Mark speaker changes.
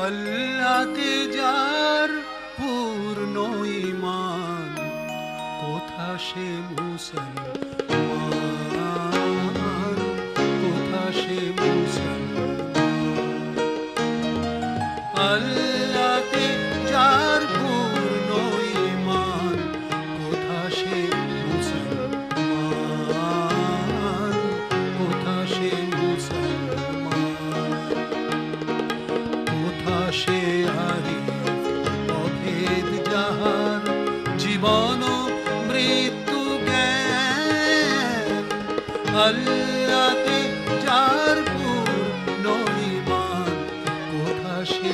Speaker 1: আল্লাহতে যার পূর্ণ ঈমান, কোথা সে মুসলমান, কোথা সে মুসলমান। আল্লাহতে যার পূর্ণ ঈমান, কোথা সে মুসলমান, কোথা সে মুসলমান। কোথা সে আরিফ অভেদ যাহার, জীবন মৃত্যু জ্ঞান। আল্লাহতে যার পূর্ণ ঈমান, কোথা সে